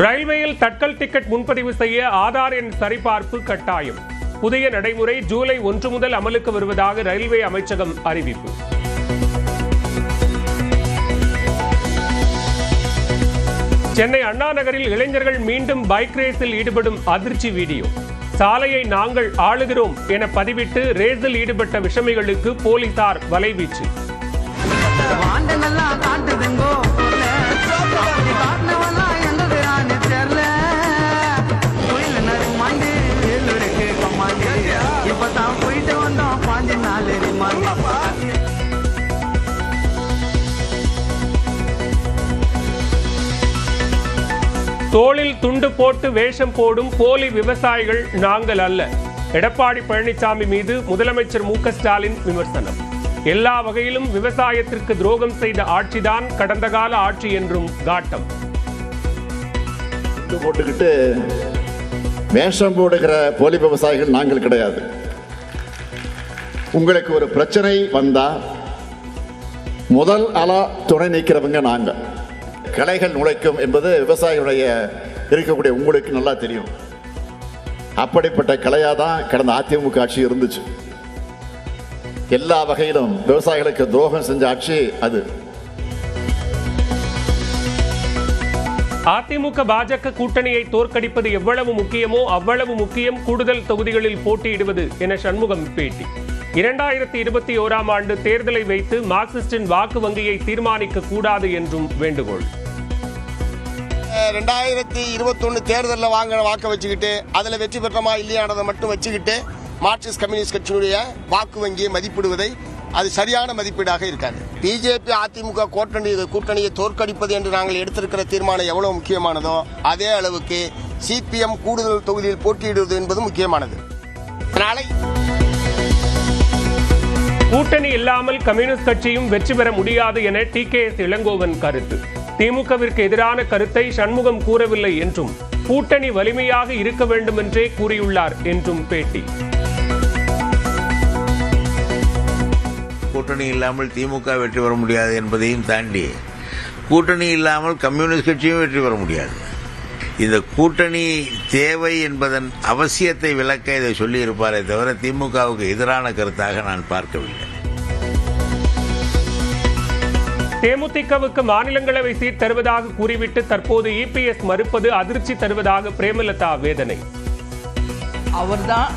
ரயில்வேயில் தட்கல் டிக்கெட் முன்பதிவு செய்ய ஆதார் எண் சரிபார்ப்பு கட்டாயம். புதிய நடைமுறை ஜூலை 1 முதல் அமலுக்கு வருவதாக ரயில்வே அமைச்சகம் அறிவிப்பு. சென்னை அண்ணா நகரில் இளைஞர்கள் மீண்டும் பைக் ரேஸில் ஈடுபடும் அதிர்ச்சி வீடியோ. சாலையை நாங்கள் ஆளுகிறோம் என பதிவிட்டு ரேஸில் ஈடுபட்ட விஷமிகளுக்கு போலீசார் வலைவீச்சு. தோளில் துண்டு போட்டு வேஷம் போடும் போலி விவசாயிகள் நாங்கள் அல்ல. எடப்பாடி பழனிசாமி மீது முதலமைச்சர் மு.க. ஸ்டாலின் விமர்சனம். எல்லா வகையிலும் விவசாயத்திற்கு துரோகம் செய்த ஆட்சிதான் கடந்த கால ஆட்சி என்றும் காட்டம். போட்டுக்கிட்டு வேஷம் போடுகிற போலி விவசாயிகள் நாங்கள் கிடையாது. உங்களுக்கு ஒரு பிரச்சனை வந்தா முதல் துணை நீக்கிறவங்க நாங்கள். களைகள் நுழைக்கும் என்பது விவசாயிகளுடைய இருக்கக்கூடிய உங்களுக்கு நல்லா தெரியும். அப்படிப்பட்ட கலையாக தான் கடந்த அதிமுக ஆட்சி இருந்துச்சு. எல்லா வகையிலும் விவசாயிகளுக்கு துரோகம் செஞ்ச ஆட்சி அது. அதிமுக பாஜக கூட்டணியை தோற்கடிப்பது எவ்வளவு முக்கியமோ அவ்வளவு முக்கியம் கூடுதல் தொகுதிகளில் போட்டியிடுவது என சண்முகம் பேட்டி. 2021ஆம் ஆண்டு தேர்தலை வைத்து மார்க்சிஸ்டின் வாக்கு வங்கியை தீர்மானிக்க கூடாது என்றும் வேண்டுகோள். 2021 தேர்தலில் வாங்கின வாக்கை வச்சுக்கிட்டு அதில் வெற்றி பெற்றமா இல்லையானதை மட்டும் வச்சுக்கிட்டு மார்க்சிஸ்ட் கம்யூனிஸ்ட் கட்சியினுடைய வாக்கு வங்கியை மதிப்பிடுவதை அது சரியான மதிப்பீடாக இருக்காது. பிஜேபி அதிமுக கூட்டணியை தோற்கடிப்பது என்று நாங்கள் எடுத்திருக்கிற தீர்மானம் எவ்வளவு முக்கியமானதோ அதே அளவுக்கு சிபிஎம் கூடுதல் தொகுதியில் போட்டியிடுவது என்பது முக்கியமானது. அதனால கூட்டணி இல்லாமல் கம்யூனிஸ்ட் கட்சியும் வெற்றி பெற முடியாது என டி.கே.எஸ். இளங்கோவன் கருத்து. திமுகவிற்கு எதிரான கருத்தை சண்முகம் கூறவில்லை என்றும் கூட்டணி வலிமையாக இருக்க வேண்டும் என்றே கூறியுள்ளார் என்றும் பேட்டி. கூட்டணி இல்லாமல் திமுக வெற்றி பெற முடியாது என்பதையும் தாண்டி கூட்டணி இல்லாமல் கம்யூனிஸ்ட் கட்சியும் வெற்றி பெற முடியாது. இந்த கூட்டணி தேவை என்பதன் அவசியத்தை விளக்க இதை சொல்லியிருப்பாரே தவிர திமுகவுக்கு எதிரான கருத்தாக நான் பார்க்கவில்லை. தேமுதிகவுக்கு மாநிலங்களவை சீட் தருவதாக கூறிவிட்டு தற்போது இபிஎஸ் மறுப்பது அதிர்ச்சி தருவதாக பிரேமலதா வேதனை. அவர்தான்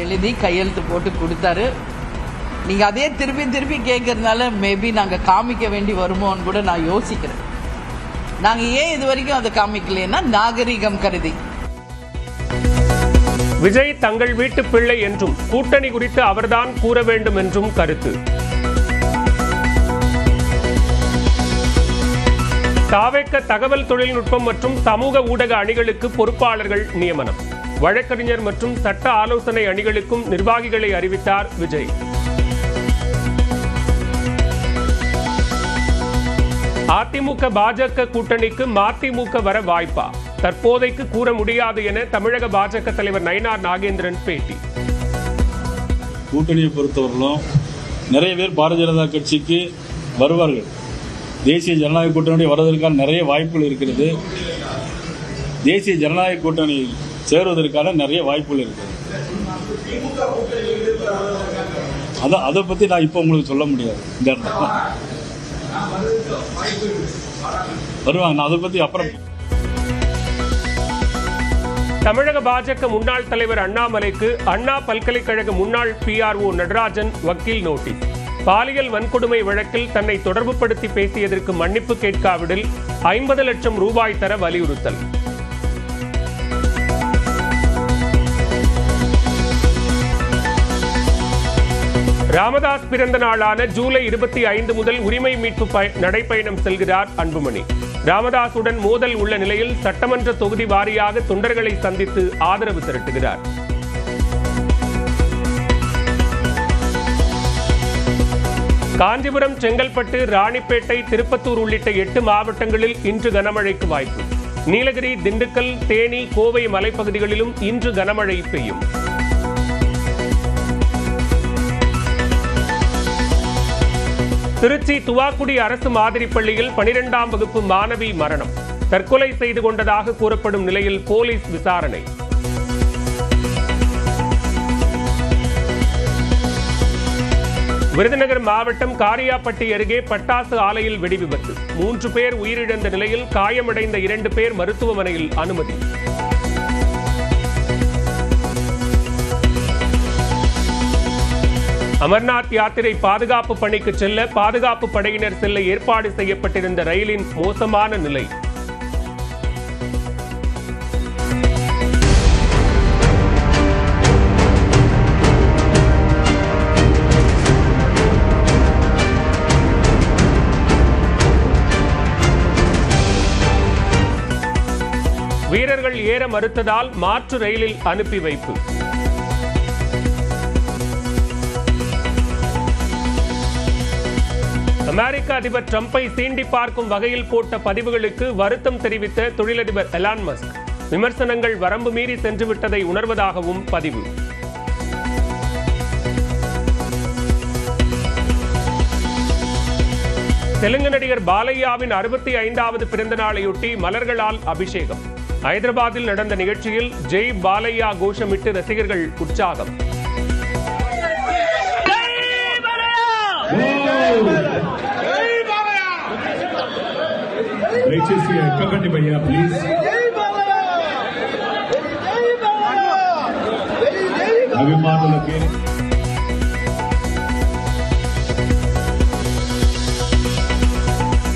எழுதி கையெழுத்து போட்டு கொடுத்தாரு. நீங்க அதே திருப்பி திருப்பி கேட்கறதுனால மேபி நாங்க காமிக்க வேண்டி வருமோன்னு கூட நான் யோசிக்கிறேன். நாங்க ஏன் இது வரைக்கும் அதை காமிக்கலன்னா நாகரிகம் கருதி. விஜய் தங்கள் வீட்டு பிள்ளை என்றும் கூட்டணி குறித்து அவர்தான் கூற வேண்டும் என்றும் கருத்து. தாவேக்க தகவல் தொழில்நுட்பம் மற்றும் சமூக ஊடக அணிகளுக்கு பொறுப்பாளர்கள் நியமனம். வழக்கறிஞர் மற்றும் சட்ட ஆலோசனை அணிகளுக்கும் நிர்வாகிகளை அறிவித்தார் விஜய். அதிமுக பாஜக கூட்டணிக்கு மதிமுக வர வாய்ப்பா? தற்போதைக்கு கூற முடியாது என தமிழக பாஜக தலைவர் நயினார் நாகேந்திரன் பேட்டி. கூட்டணியை பொறுத்தவரையிலும் நிறைய பேர் பாரதிய ஜனதா கட்சிக்கு வருவார்கள். தேசிய ஜனநாயக கூட்டணி வருவதற்கான நிறைய வாய்ப்புகள் இருக்கிறது. தேசிய ஜனநாயக கூட்டணி சேருவதற்கான நிறைய வாய்ப்புகள் இருக்கிறது. அதை பற்றி நான் இப்போ உங்களுக்கு சொல்ல முடியாது. வருவாங்க, நான் அதை பற்றி அப்புறம். தமிழக பாஜக முன்னாள் தலைவர் அண்ணாமலைக்கு அண்ணா பல்கலைக்கழக முன்னாள் PRO நடராஜன் வக்கீல் நோட்டீஸ். பாலியல் வன்கொடுமை வழக்கில் தன்னை தொடர்புபடுத்தி பேசியதற்கு மன்னிப்பு கேட்காவிடில் 50 லட்சம் ரூபாய் தர வலியுறுத்தல். ராமதாஸ் பிறந்த நாளான ஜூலை 25 முதல் உரிமை மீட்பு நடைப்பயணம் செல்கிறார் அன்புமணி. ராமதாசுடன் மோதல் உள்ள நிலையில் சட்டமன்ற தொகுதி வாரியாக தொண்டர்களை சந்தித்து ஆதரவு திரட்டுகிறார். காஞ்சிபுரம், செங்கல்பட்டு, ராணிப்பேட்டை, திருப்பத்தூர் உள்ளிட்ட 8 மாவட்டங்களில் இன்று கனமழைக்கு வாய்ப்பு. நீலகிரி, திண்டுக்கல், தேனி, கோவை மலைப்பகுதிகளிலும் இன்று கனமழை பெய்யும். திருச்சி துவாக்குடி அரசு மாதிரி பள்ளியில் 12ஆம் வகுப்பு மாணவி மரணம். தற்கொலை செய்து கொண்டதாக கூறப்படும் நிலையில் போலீஸ் விசாரணை. விருதுநகர் மாவட்டம் காரியாப்பட்டி அருகே பட்டாசு ஆலையில் வெடி விபத்து. 3 பேர் உயிரிழந்த நிலையில் காயமடைந்த 2 பேர் மருத்துவமனையில் அனுமதி. அமர்நாத் யாத்திரை பாதுகாப்பு பணிக்கு செல்ல பாதுகாப்பு படையினர் செல்ல ஏற்பாடு செய்யப்பட்டிருந்த ரயிலின் மோசமான நிலை. வீரர்கள் ஏற மறுத்ததால் மாற்று ரயிலில் அனுப்பி வைப்பு. அமெரிக்க அதிபர் டிரம்பை சீண்டி பார்க்கும் வகையில் போட்ட பதிவுகளுக்கு வருத்தம் தெரிவித்த தொழிலதிபர் எலான் மஸ்க், விமர்சனங்கள் வரம்பு மீறி சென்றுவிட்டதை உணர்வதாகவும் பதிவு. தெலுங்கு நடிகர் பாலையாவின் 65வது பிறந்த நாளையொட்டி மலர்களால் அபிஷேகம். ஹைதராபாத்தில் நடந்த நிகழ்ச்சியில் ஜெய் பாலையா கோஷமிட்டு ரசிகர்கள் உற்சாகம்.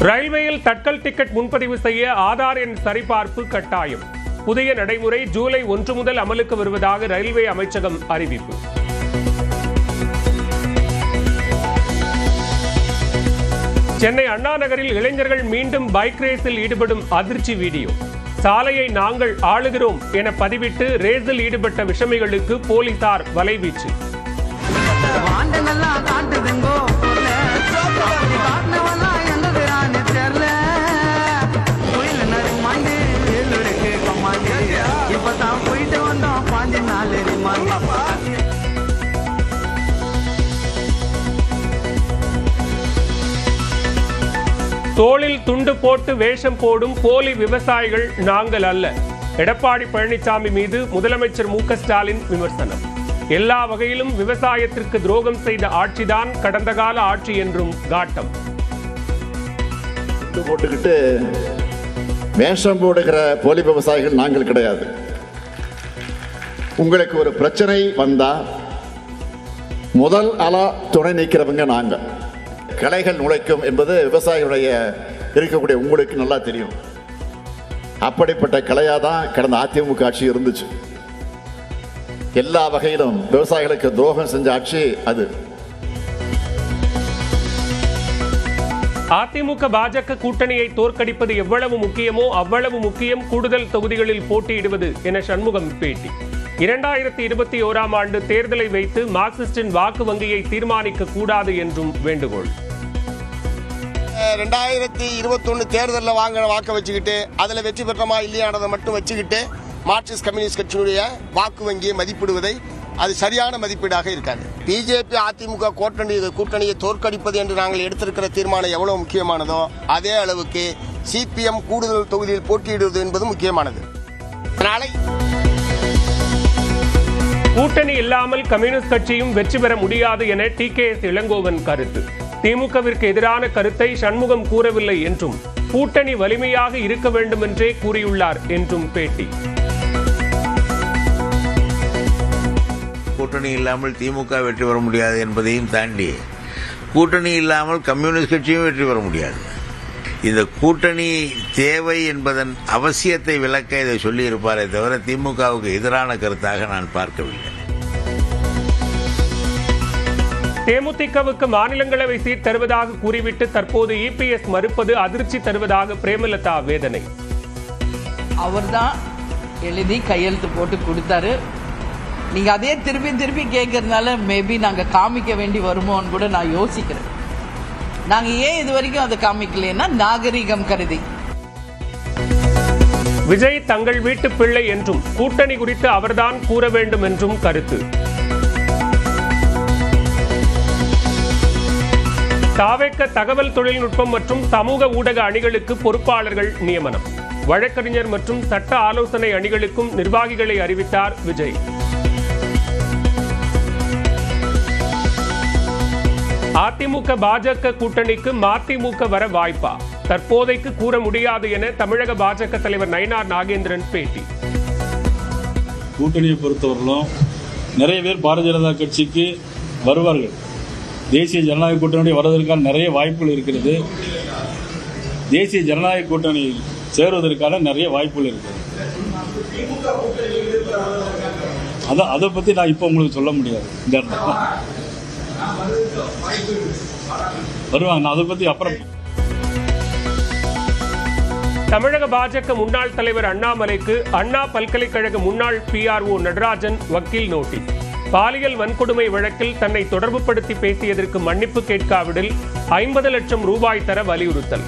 ரயில்வேயில் தட்கல் டிக்கெட் முன்பதிவு செய்ய ஆதார் எண் சரிபார்ப்பு கட்டாயம். புதிய நடைமுறை ஜூலை 1 முதல் அமலுக்கு வருவதாக ரயில்வே அமைச்சகம் அறிவிப்பு. சென்னை அண்ணா நகரில் இளைஞர்கள் மீண்டும் பைக் ரேஸில் ஈடுபடும் அதிர்ச்சி வீடியோ. சாலையை நாங்கள் ஆளுகிறோம் என பதிவிட்டு ரேஸில் ஈடுபட்ட விஷமிகளுக்கு போலீசார் வலைவீச்சு. தோளில் துண்டு போட்டு வேஷம் போடும் போலி விவசாயிகள் நாங்கள் அல்ல. எடப்பாடி பழனிசாமி மீது முதலமைச்சர் மு.க.ஸ்டாலின் விமர்சனம். எல்லா வகையிலும் விவசாயத்திற்கு துரோகம் செய்த ஆட்சிதான் கடந்த கால ஆட்சி என்றும் காட்டம். துண்டு போட்டுக்கிட்டு வேஷம் போடுகிற போலி விவசாயிகள் நாங்கள் கிடையாது. உங்களுக்கு ஒரு பிரச்சனை வந்தா முதல் ஆளா துணை நீக்கிறவங்க நாங்க. களைகள் நுழைக்கும் என்பது விவசாயிகளுடைய இருக்கக்கூடிய உங்களுக்கு நல்லா தெரியும். அப்படிப்பட்ட கலையா தான் கடந்த அதிமுக ஆட்சி இருந்துச்சு. எல்லா வகையிலும் விவசாயிகளுக்கு துரோகம் செஞ்ச ஆட்சி அது. அதிமுக பாஜக கூட்டணியை தோற்கடிப்பது எவ்வளவு முக்கியமோ அவ்வளவு முக்கியம் கூடுதல் தொகுதிகளில் போட்டியிடுவது என சண்முகம் பேட்டி. 2021ஆம் ஆண்டு தேர்தலை வைத்து மார்க்சிஸ்டின் வாக்கு வங்கியை தீர்மானிக்க கூடாது என்றும் வேண்டுகோள். 2021 தேர்தலில் வாங்கின வாக்கை வச்சுக்கிட்டு அதில் வெற்றி பெற்றமா இல்லையானதை மட்டும் வச்சுக்கிட்டு மார்க்சிஸ்ட் கம்யூனிஸ்ட் கட்சியினுடைய வாக்கு வங்கியை மதிப்பிடுவதை அது சரியான மதிப்பீடாக இருக்காது. பிஜேபி அதிமுக கூட்டணியை தோற்கடிப்பது என்று நாங்கள் எடுத்திருக்கிற தீர்மானம் எவ்வளவு முக்கியமானதோ அதே அளவுக்கு சிபிஎம் கூடுதல் தொகுதியில் போட்டியிடுவது என்பது முக்கியமானது. அதனால கூட்டணி இல்லாமல் கம்யூனிஸ்ட் கட்சியும் வெற்றி பெற முடியாது என டிகேஎஸ் இளங்கோவன் கருத்து. திமுகவிற்கு எதிரான கருத்தை சண்முகம் கூறவில்லை என்றும் கூட்டணி வலிமையாக இருக்க வேண்டும் என்றே கூறியுள்ளார் என்றும் பேட்டி. கூட்டணி இல்லாமல் திமுக வெற்றி பெற முடியாது என்பதையும் தாண்டி கூட்டணி இல்லாமல் கம்யூனிஸ்ட் கட்சியும் வெற்றி பெற முடியாது. இந்த கூட்டணி தேவை என்பதன் அவசியத்தை விளக்க இதை சொல்லியிருப்பாரே தவிர திமுகவுக்கு எதிரான கருத்தாக நான் பார்க்கவில்லை. தேமுதிகவுக்கு மாநிலங்களவை சீட் தருவதாக கூறிவிட்டு தற்போது இபிஎஸ் மறுப்பது அதிர்ச்சி தருவதாக பிரேமலதா வேதனை. அவர்தான் எழுதி கையெழுத்து போட்டு கொடுத்தாரு. நீங்க அதே திருப்பி திருப்பி கேட்கறதுனால மேபி நாங்க காமிக்க வேண்டி வருமோன்னு கூட நான் யோசிக்கிறேன். நாங்க ஏன் இது வரைக்கும் அதை காமிக்கலன்னா நாகரிகம் கருதி. விஜய் தங்கள் வீட்டு பிள்ளை என்றும் கூட்டணி குறித்து அவர்தான் கூற வேண்டும் என்றும் கருத்து. தாவேக்க தகவல் தொழில்நுட்பம் மற்றும் சமூக ஊடக அணிகளுக்கு பொறுப்பாளர்கள் நியமனம். வழக்கறிஞர் மற்றும் சட்ட ஆலோசனை அணிகளுக்கும் நிர்வாகிகளை அறிவித்தார் விஜய். அதிமுக பாஜக கூட்டணிக்கு மதிமுக வர வாய்ப்பா? தற்போதைக்கு கூற முடியாது என தமிழக பாஜக தலைவர் நயினார் நாகேந்திரன் பேட்டி. கூட்டணியை பொறுத்தவரையிலும் நிறைய பேர் பாரதிய ஜனதா கட்சிக்கு வருவார்கள். தேசிய ஜனநாயக கூட்டணி வருவதற்கான நிறைய வாய்ப்புகள் இருக்கிறது. தேசிய ஜனநாயக கூட்டணி சேருவதற்கான நிறைய வாய்ப்புகள் இருக்கிறது. அதை பற்றி நான் இப்போ உங்களுக்கு சொல்ல முடியாது. இந்த வருவாங்க, நான் அதை பற்றி அப்புறம். தமிழக பாஜக முன்னாள் தலைவர் அண்ணாமலைக்கு அண்ணா பல்கலைக்கழக முன்னாள் PRO நடராஜன் வக்கீல் நோட்டீஸ். பாலியல் வன்கொடுமை வழக்கில் தன்னை தொடர்புபடுத்தி பேசியதற்கு மன்னிப்பு கேட்காவிடில் 50 லட்சம் ரூபாய் தர வலியுறுத்தல்.